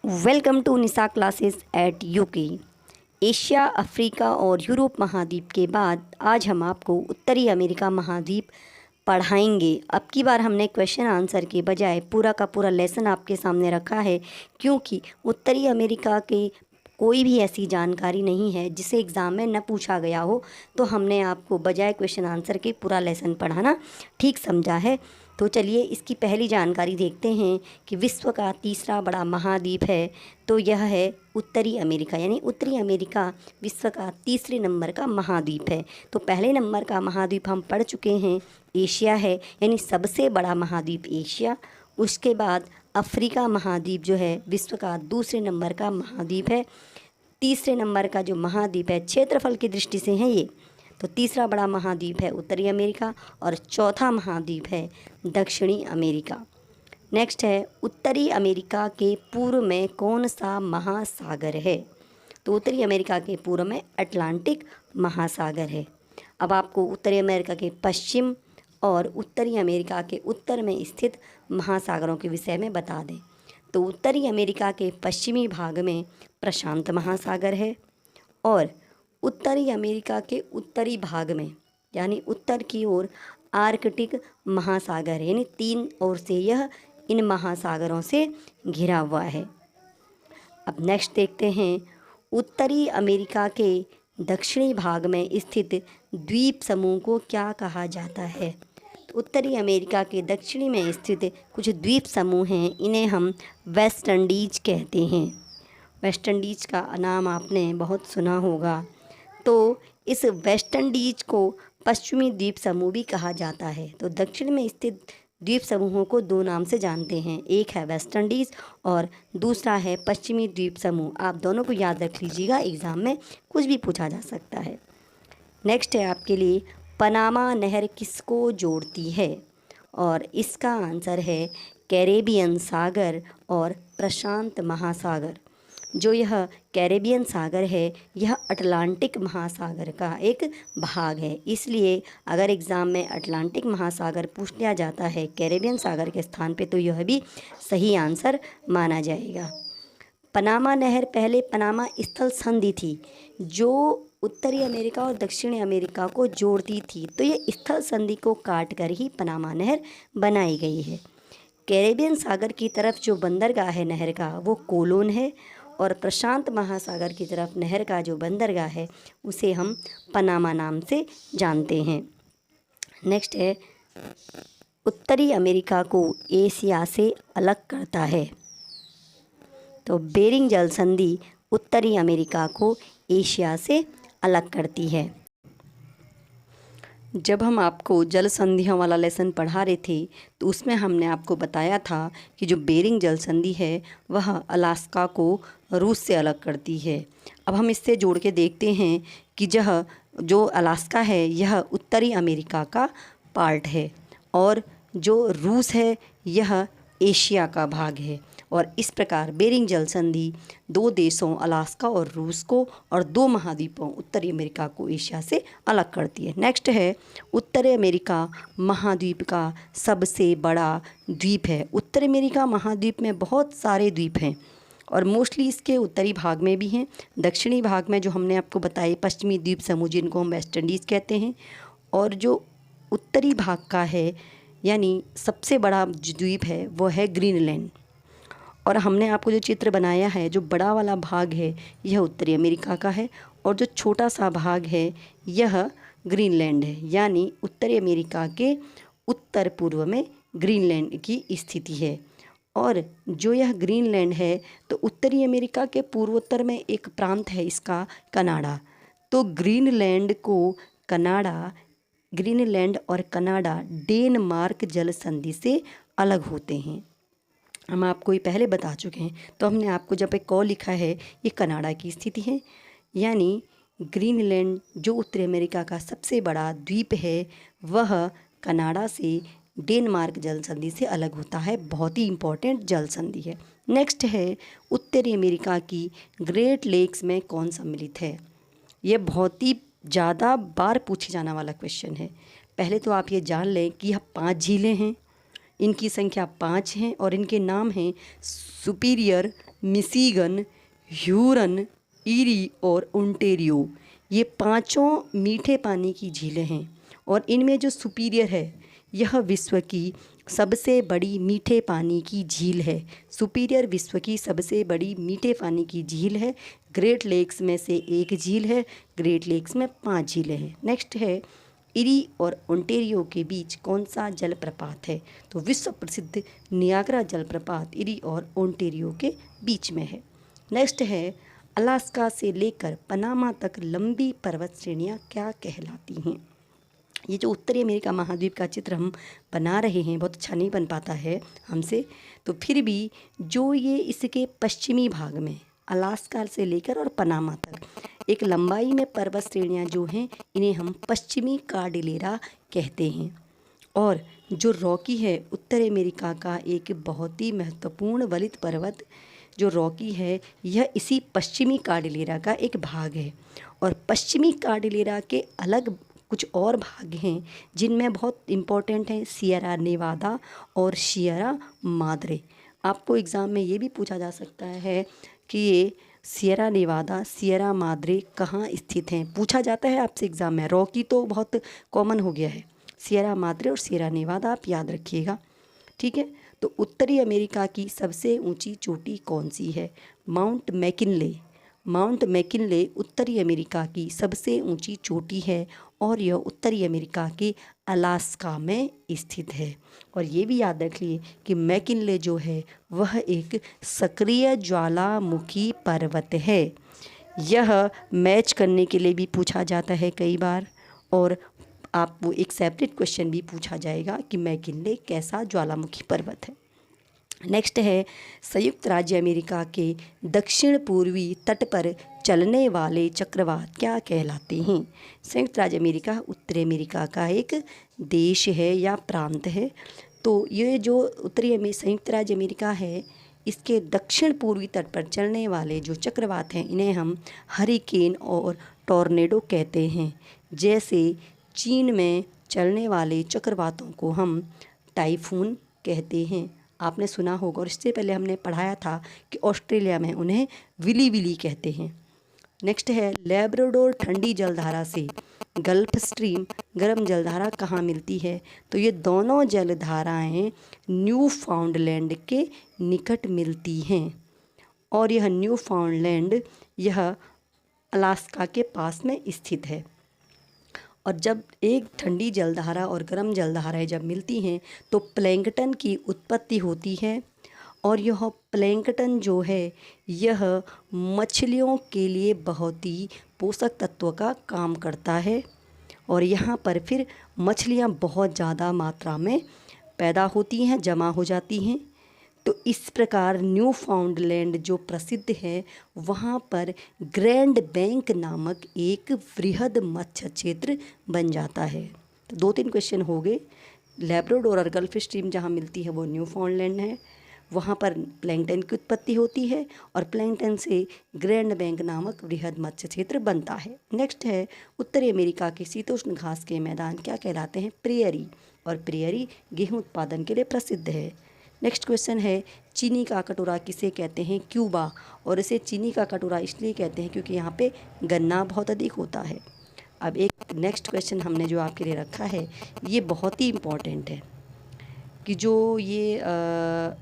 Welcome to Nisha classes at UK. Asia, Africa और Europe महाद्वीप के बाद आज हम आपको उत्तरी अमेरिका महाद्वीप पढ़ाएंगे। अब की बार हमने क्वेश्चन आंसर के बजाय पूरा का पूरा लेसन आपके सामने रखा है, क्योंकि उत्तरी अमेरिका के कोई भी ऐसी जानकारी नहीं है जिसे एग्ज़ाम में न पूछा गया हो। तो हमने आपको बजाय क्वेश्चन आंसर के पूरा लेसन पढ़ाना ठीक समझा है। तो चलिए इसकी पहली जानकारी देखते हैं कि विश्व का तीसरा बड़ा महाद्वीप है, तो यह है उत्तरी अमेरिका। यानी उत्तरी अमेरिका विश्व का तीसरे नंबर का महाद्वीप है। तो पहले नंबर का महाद्वीप हम पढ़ चुके हैं, एशिया है, यानी सबसे बड़ा महाद्वीप एशिया। उसके बाद अफ्रीका महाद्वीप जो है विश्व का दूसरे नंबर का महाद्वीप है। तीसरे नंबर का जो महाद्वीप है क्षेत्रफल की दृष्टि से है ये, तो तीसरा बड़ा महाद्वीप है उत्तरी अमेरिका, और चौथा महाद्वीप है दक्षिणी अमेरिका। नेक्स्ट है उत्तरी अमेरिका के पूर्व में कौन सा महासागर है? तो उत्तरी अमेरिका के पूर्व में अटलांटिक महासागर है। अब आपको उत्तरी अमेरिका के पश्चिम और उत्तरी अमेरिका के उत्तर में स्थित महासागरों के विषय में बता दें। तो उत्तरी अमेरिका के पश्चिमी भाग में प्रशांत महासागर है, और उत्तरी अमेरिका के उत्तरी भाग में यानी उत्तर की ओर आर्कटिक महासागर है, यानी तीन ओर से यह इन महासागरों से घिरा हुआ है। अब नेक्स्ट देखते हैं उत्तरी अमेरिका के दक्षिणी भाग में स्थित द्वीप समूह को क्या कहा जाता है? तो उत्तरी अमेरिका के दक्षिणी में स्थित कुछ द्वीप समूह हैं, इन्हें हम वेस्ट इंडीज कहते हैं। वेस्ट इंडीज का नाम आपने बहुत सुना होगा। तो इस वेस्ट इंडीज को पश्चिमी द्वीप समूह भी कहा जाता है। तो दक्षिण में स्थित द्वीप समूहों को दो नाम से जानते हैं, एक है वेस्ट इंडीज़ और दूसरा है पश्चिमी द्वीप समूह। आप दोनों को याद रख लीजिएगा, एग्ज़ाम में कुछ भी पूछा जा सकता है। नेक्स्ट है आपके लिए पनामा नहर किसको जोड़ती है? और इसका आंसर है कैरेबियन सागर और प्रशांत महासागर। जो यह कैरेबियन सागर है यह अटलांटिक महासागर का एक भाग है, इसलिए अगर एग्ज़ाम में अटलांटिक महासागर पूछ लिया जाता है कैरेबियन सागर के स्थान पे, तो यह भी सही आंसर माना जाएगा। पनामा नहर पहले पनामा स्थल संधि थी जो उत्तरी अमेरिका और दक्षिणी अमेरिका को जोड़ती थी, तो ये स्थल संधि को काट कर ही पनामा नहर बनाई गई है। कैरेबियन सागर की तरफ जो बंदरगाह है नहर का वो कोलोन है, और प्रशांत महासागर की तरफ नहर का जो बंदरगाह है उसे हम पनामा नाम से जानते हैं। नेक्स्ट है उत्तरी अमेरिका को एशिया से अलग करता है। तो बेरिंग जल संधि उत्तरी अमेरिका को एशिया से अलग करती है। जब हम आपको जल संधियों वाला लेसन पढ़ा रहे थे तो उसमें हमने आपको बताया था कि जो बेरिंग जल संधि है वह अलास्का को रूस से अलग करती है। अब हम इससे जोड़ के देखते हैं कि यह जो अलास्का है यह उत्तरी अमेरिका का पार्ट है, और जो रूस है यह एशिया का भाग है। और इस प्रकार बेरिंग जल संधि दो देशों अलास्का और रूस को और दो महाद्वीपों उत्तरी अमेरिका को एशिया से अलग करती है। नेक्स्ट है उत्तरी अमेरिका महाद्वीप का सबसे बड़ा द्वीप है। उत्तरी अमेरिका महाद्वीप में बहुत सारे द्वीप हैं और मोस्टली इसके उत्तरी भाग में भी हैं। दक्षिणी भाग में जो हमने आपको बताए पश्चिमी द्वीप समूह जिनको हम वेस्ट इंडीज़ कहते हैं, और जो उत्तरी भाग का है यानी सबसे बड़ा द्वीप है वो है ग्रीनलैंड। और हमने आपको जो चित्र बनाया है जो बड़ा वाला भाग है यह उत्तरी अमेरिका का है, और जो छोटा सा भाग है यह ग्रीनलैंड है। यानी उत्तरी अमेरिका के उत्तर पूर्व में ग्रीनलैंड की स्थिति है। और जो यह ग्रीनलैंड है तो उत्तरी अमेरिका के पूर्वोत्तर में एक प्रांत है इसका कनाडा। तो ग्रीनलैंड और कनाडा डेनमार्क जल संधि से अलग होते हैं। हम आपको ये पहले बता चुके हैं। तो हमने आपको जब एक कॉल लिखा है ये कनाडा की स्थिति है, यानी ग्रीनलैंड जो उत्तरी अमेरिका का सबसे बड़ा द्वीप है वह कनाडा से डेनमार्क जल संधि से अलग होता है। बहुत ही इम्पोर्टेंट जल संधि है। नेक्स्ट है उत्तरी अमेरिका की ग्रेट लेक्स में कौन सम्मिलित है? ये बहुत ही ज़्यादा बार पूछे जाने वाला क्वेश्चन है। पहले तो आप ये जान लें कि यह 5 झीलें हैं, इनकी संख्या 5 हैं और इनके नाम हैं सुपीरियर, मिशिगन, ह्यूरन, ईरी और ओंटारियो, ये पांचों मीठे पानी की झीलें हैं। और इनमें जो सुपीरियर है, यह विश्व की सबसे बड़ी मीठे पानी की झील है। सुपीरियर विश्व की सबसे बड़ी मीठे पानी की झील है। ग्रेट लेक्स में से एक झील है। ग्रेट लेक्स में 5 झीलें हैं। नेक्स्ट है, इरी और ओंटारियो के बीच कौन सा जलप्रपात है? तो विश्व प्रसिद्ध नियाग्रा जलप्रपात इरी और ओंटारियो के बीच में है। नेक्स्ट है, अलास्का से लेकर पनामा तक लंबी पर्वत श्रेणियाँ क्या कहलाती हैं? ये जो उत्तरी अमेरिका महाद्वीप का चित्र हम बना रहे हैं, बहुत अच्छा नहीं बन पाता है हमसे, तो फिर भी जो ये इसके पश्चिमी भाग में अलास्का से लेकर और पनामा तक एक लंबाई में पर्वत श्रेणियाँ जो हैं, इन्हें हम पश्चिमी कार्डिलेरा कहते हैं। और जो रॉकी है, उत्तर अमेरिका का एक बहुत ही महत्वपूर्ण वलित पर्वत जो रॉकी है, यह इसी पश्चिमी कार्डिलेरा का एक भाग है। और पश्चिमी कार्डिलेरा के अलग कुछ और भाग हैं जिनमें बहुत इम्पोर्टेंट हैं सियरा नेवादा और सियरा माद्रे। आपको एग्ज़ाम में ये भी पूछा जा सकता है कि ये सियरा नेवादा, सियरा माद्रे कहाँ स्थित हैं, पूछा जाता है आपसे एग्ज़ाम में। रॉकी तो बहुत कॉमन हो गया है, सियरा माद्रे और सियरा नेवादा आप याद रखिएगा, ठीक है। तो उत्तरी अमेरिका की सबसे ऊंची चोटी कौन सी है? Mount McKinley. माउंट मैकिनले उत्तरी अमेरिका की सबसे ऊंची चोटी है और यह उत्तरी अमेरिका के अलास्का में स्थित है। और ये भी याद रखिए कि मैकिनले जो है वह एक सक्रिय ज्वालामुखी पर्वत है। यह मैच करने के लिए भी पूछा जाता है कई बार, और आपको एक सेपरेट क्वेश्चन भी पूछा जाएगा कि मैकिनले कैसा ज्वालामुखी पर्वत है। नेक्स्ट है, संयुक्त राज्य अमेरिका के दक्षिण पूर्वी तट पर चलने वाले चक्रवात क्या कहलाते हैं? संयुक्त राज्य अमेरिका उत्तरी अमेरिका का एक देश है या प्रांत है। तो ये जो संयुक्त राज्य अमेरिका है, इसके दक्षिण पूर्वी तट पर चलने वाले जो चक्रवात हैं, इन्हें हम हरिकेन और टॉर्नेडो कहते हैं। जैसे चीन में चलने वाले चक्रवातों को हम टाइफून कहते हैं, आपने सुना होगा। और इससे पहले हमने पढ़ाया था कि ऑस्ट्रेलिया में उन्हें विली विली कहते हैं। नेक्स्ट है, लैब्राडोर ठंडी जलधारा से गल्फ स्ट्रीम गर्म जलधारा कहाँ मिलती है? तो ये दोनों जलधाराएं न्यू फाउंडलैंड के निकट मिलती हैं। और यह न्यू फाउंडलैंड यह अलास्का के पास में स्थित है। और जब एक ठंडी जलधारा और गर्म जलधाराएं जब मिलती हैं तो प्लैंकटन की उत्पत्ति होती है। और यह प्लैंकटन जो है यह मछलियों के लिए बहुत ही पोषक तत्व का काम करता है। और यहाँ पर फिर मछलियाँ बहुत ज़्यादा मात्रा में पैदा होती हैं, जमा हो जाती हैं। तो इस प्रकार न्यू फाउंडलैंड जो प्रसिद्ध है, वहाँ पर ग्रैंड बैंक नामक एक वृहद मत्स्य क्षेत्र बन जाता है। तो 2-3 क्वेश्चन हो गए। लैब्राडोर और गल्फ स्ट्रीम जहाँ मिलती है वो न्यू फाउंडलैंड है, वहाँ पर प्लैंकटन की उत्पत्ति होती है और प्लैंकटन से ग्रैंड बैंक नामक वृहद मत्स्य क्षेत्र बनता है। नेक्स्ट है, उत्तरी अमेरिका के शीतोष्ण घास के मैदान क्या कहलाते हैं? प्रेयरी। और प्रेयरी गेहूँ उत्पादन के लिए प्रसिद्ध है। नेक्स्ट क्वेश्चन है, चीनी का कटोरा किसे कहते हैं? क्यूबा। और इसे चीनी का कटोरा इसलिए कहते हैं क्योंकि यहाँ पे गन्ना बहुत अधिक होता है। अब एक नेक्स्ट क्वेश्चन हमने जो आपके लिए रखा है, ये बहुत ही इम्पॉर्टेंट है कि जो ये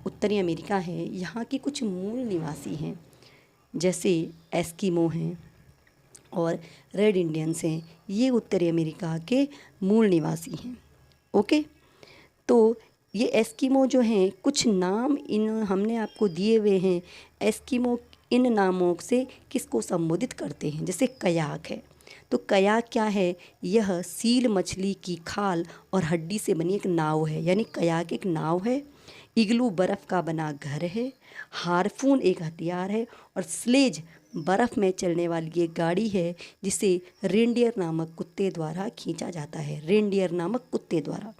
उत्तरी अमेरिका है, यहाँ के कुछ मूल निवासी हैं, जैसे एस्किमो हैं और रेड इंडियंस हैं। ये उत्तरी अमेरिका के मूल निवासी हैं। ओके, तो ये एस्किमो जो हैं, कुछ नाम इन हमने आपको दिए हुए हैं। एस्किमो इन नामों से किसको संबोधित करते हैं? जैसे कयाक है, तो कयाक क्या है? यह सील मछली की खाल और हड्डी से बनी एक नाव है, यानी कयाक एक नाव है। इग्लू बर्फ़ का बना घर है। हारपून एक हथियार है। और स्लेज बर्फ़ में चलने वाली एक गाड़ी है जिसे रेंडियर नामक कुत्ते द्वारा खींचा जाता है। रेंडियर नामक कुत्ते द्वारा।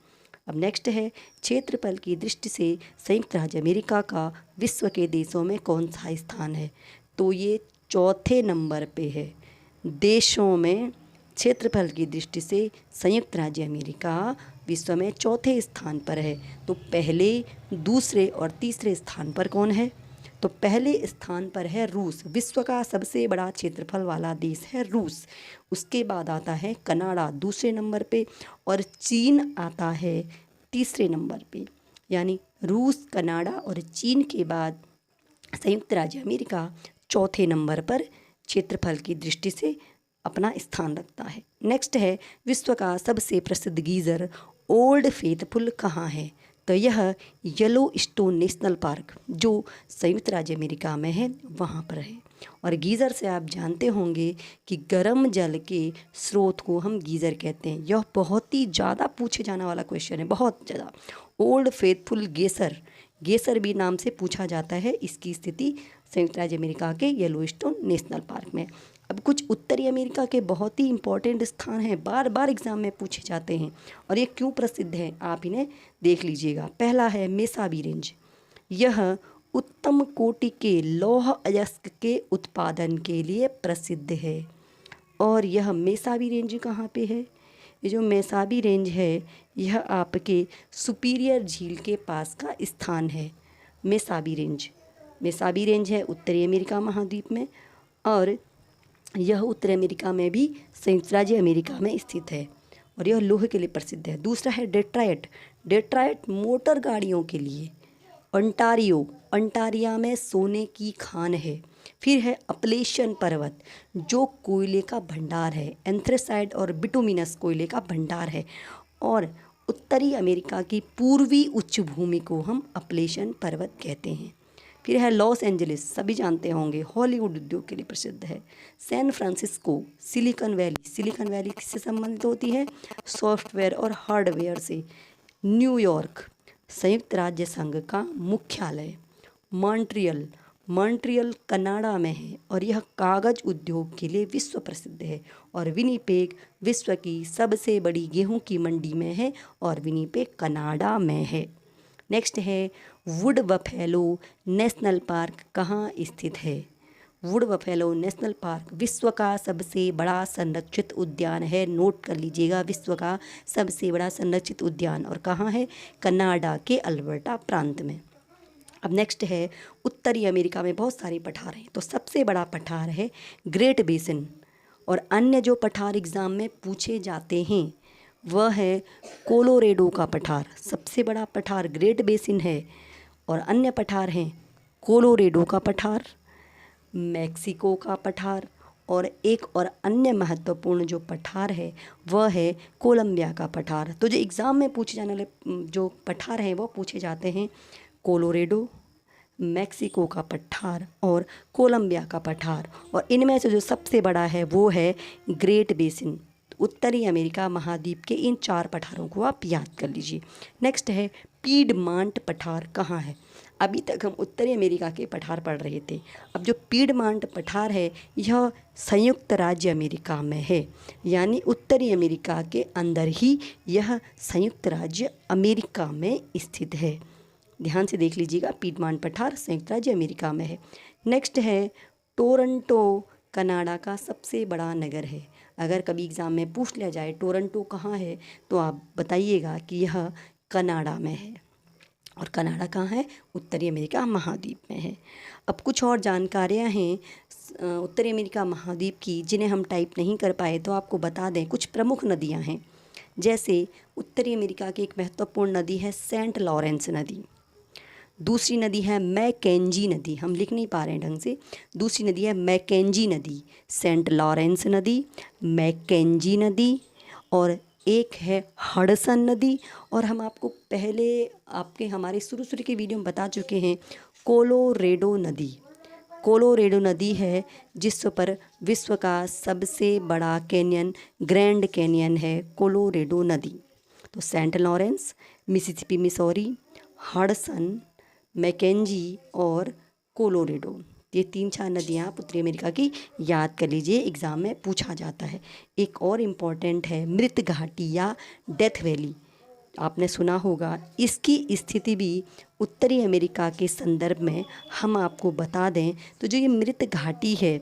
अब नेक्स्ट है, क्षेत्रफल की दृष्टि से संयुक्त राज्य अमेरिका का विश्व के देशों में कौन सा स्थान है? तो ये चौथे नंबर पे है। देशों में क्षेत्रफल की दृष्टि से संयुक्त राज्य अमेरिका विश्व में चौथे स्थान पर है। तो पहले, दूसरे और तीसरे स्थान पर कौन है? तो पहले स्थान पर है रूस, विश्व का सबसे बड़ा क्षेत्रफल वाला देश है रूस। उसके बाद आता है कनाडा दूसरे नंबर पे, और चीन आता है तीसरे नंबर पे। यानी रूस, कनाडा और चीन के बाद संयुक्त राज्य अमेरिका चौथे नंबर पर क्षेत्रफल की दृष्टि से अपना स्थान रखता है। नेक्स्ट है विश्व का सबसे प्रसिद्ध गीज़र ओल्ड फेथफुल कहाँ है? तो यह येलोस्टोन नेशनल पार्क जो संयुक्त राज्य अमेरिका में है वहाँ पर है। और गीज़र से आप जानते होंगे कि गर्म जल के स्रोत को हम गीज़र कहते हैं। यह बहुत ही ज़्यादा पूछे जाने वाला क्वेश्चन है, बहुत ज़्यादा। ओल्ड फेथफुल गेसर भी नाम से पूछा जाता है। इसकी स्थिति संयुक्त राज्य अमेरिका के येलोस्टोन नेशनल पार्क में। अब कुछ उत्तरी अमेरिका के बहुत ही इंपॉर्टेंट स्थान हैं, बार बार एग्जाम में पूछे जाते हैं और ये क्यों प्रसिद्ध हैं आप इन्हें देख लीजिएगा। पहला है मेसाबी रेंज। यह उत्तम कोटि के लौह अयस्क के उत्पादन के लिए प्रसिद्ध है। और यह मेसाबी रेंज कहाँ पे है? ये जो मेसाबी रेंज है यह आपके सुपीरियर झील के पास का स्थान है। मेसाबी रेंज है उत्तरी अमेरिका महाद्वीप में, और यह उत्तरी अमेरिका में भी संयुक्त राज्य अमेरिका में स्थित है और यह लोहे के लिए प्रसिद्ध है। दूसरा है डेट्रायट मोटर गाड़ियों के लिए। अंटारिया में सोने की खान है। फिर है अपलेशियन पर्वत जो कोयले का भंडार है, एंथ्रेसाइट और बिटुमिनस कोयले का भंडार है। और उत्तरी अमेरिका की पूर्वी उच्च भूमि को हम अपलेशियन पर्वत कहते हैं। फिर है लॉस एंजलिस, सभी जानते होंगे, हॉलीवुड उद्योग के लिए प्रसिद्ध है। सैन फ्रांसिस्को, सिलिकॉन वैली किससे संबंधित होती है? सॉफ्टवेयर और हार्डवेयर से। न्यूयॉर्क, संयुक्त राज्य संघ का मुख्यालय। मॉन्ट्रियल कनाडा में है और यह कागज उद्योग के लिए विश्व प्रसिद्ध है। और विनिपेग विश्व की सबसे बड़ी गेहूं की मंडी में है और विनिपेग कनाडा में है। नेक्स्ट है वुड बफेलो नेशनल पार्क कहाँ स्थित है? वुड बफेलो नेशनल पार्क विश्व का सबसे बड़ा संरक्षित उद्यान है। नोट कर लीजिएगा, विश्व का सबसे बड़ा संरक्षित उद्यान। और कहाँ है? कनाडा के अल्बर्टा प्रांत में। अब नेक्स्ट है उत्तरी अमेरिका में बहुत सारे पठार हैं, तो सबसे बड़ा पठार है ग्रेट बेसिन। और अन्य जो पठार एग्ज़ाम में पूछे जाते हैं वह है कोलोरेडो का पठार। सबसे बड़ा पठार ग्रेट बेसिन है और अन्य पठार हैं कोलोरेडो का पठार, मैक्सिको का पठार, और एक और अन्य महत्वपूर्ण जो पठार है वह है कोलंबिया का पठार। तो जो एग्ज़ाम में पूछे जाने वाले जो पठार हैं वो पूछे जाते हैं कोलोरेडो, मैक्सिको का पठार और कोलंबिया का पठार। और इनमें से जो सबसे बड़ा है वो है ग्रेट बेसिन। उत्तरी अमेरिका महाद्वीप के इन 4 पठारों को आप याद कर लीजिए। नेक्स्ट है पीडमांट पठार कहाँ है? अभी तक हम उत्तरी अमेरिका के पठार पढ़ रहे थे। अब जो पीडमांट पठार है यह संयुक्त राज्य अमेरिका में है, यानी उत्तरी अमेरिका के अंदर ही यह संयुक्त राज्य अमेरिका में स्थित है। ध्यान से देख लीजिएगा, पीडमांट पठार संयुक्त राज्य अमेरिका में है। नेक्स्ट है टोरंटो कनाडा का सबसे बड़ा नगर है। अगर कभी एग्ज़ाम में पूछ लिया जाए टोरंटो कहाँ है तो आप बताइएगा कि यह कनाडा में है। और कनाडा कहाँ है? उत्तरी अमेरिका महाद्वीप में है। अब कुछ और जानकारियाँ हैं उत्तरी अमेरिका महाद्वीप की जिन्हें हम टाइप नहीं कर पाए, तो आपको बता दें कुछ प्रमुख नदियाँ हैं। जैसे उत्तरी अमेरिका की एक महत्वपूर्ण नदी है सेंट लॉरेंस नदी। दूसरी नदी है मैकेंजी नदी, हम लिख नहीं पा रहे हैं ढंग से। दूसरी नदी है मैकेंजी नदी, सेंट लॉरेंस नदी, मैकेंजी नदी, और एक है हडसन नदी। और हम आपको पहले हमारे शुरू के वीडियो में बता चुके हैं कोलोरेडो नदी है जिस पर विश्व का सबसे बड़ा कैनियन ग्रैंड कैनियन है कोलोरेडो नदी। तो Saint Lawrence, Mississippi Missouri, Hudson, Mackenzie और कोलोरेडो, ये 3-4 नदियाँ आप उत्तरी अमेरिका की याद कर लीजिए, एग्ज़ाम में पूछा जाता है। एक और इम्पॉर्टेंट है मृत घाटी या डेथ वैली, आपने सुना होगा। इसकी स्थिति भी उत्तरी अमेरिका के संदर्भ में हम आपको बता दें तो जो ये मृत घाटी है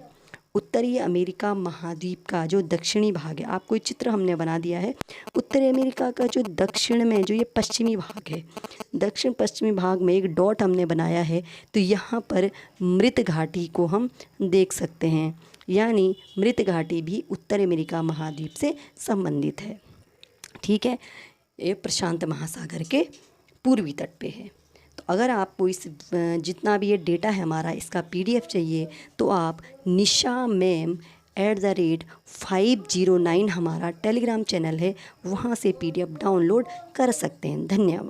उत्तरी अमेरिका महाद्वीप का जो दक्षिणी भाग है, आपको ये चित्र हमने बना दिया है। उत्तरी अमेरिका का जो दक्षिण में जो ये पश्चिमी भाग है, दक्षिण पश्चिमी भाग में एक डॉट हमने बनाया है, तो यहाँ पर मृत घाटी को हम देख सकते हैं, यानी मृत घाटी भी उत्तर अमेरिका महाद्वीप से संबंधित है। ठीक है, ये प्रशांत महासागर के पूर्वी तट पे है। तो अगर आपको इस जितना भी ये डेटा है हमारा, इसका PDF चाहिए तो आप nisha@509 हमारा टेलीग्राम चैनल है, वहाँ से PDF डाउनलोड कर सकते हैं। धन्यवाद।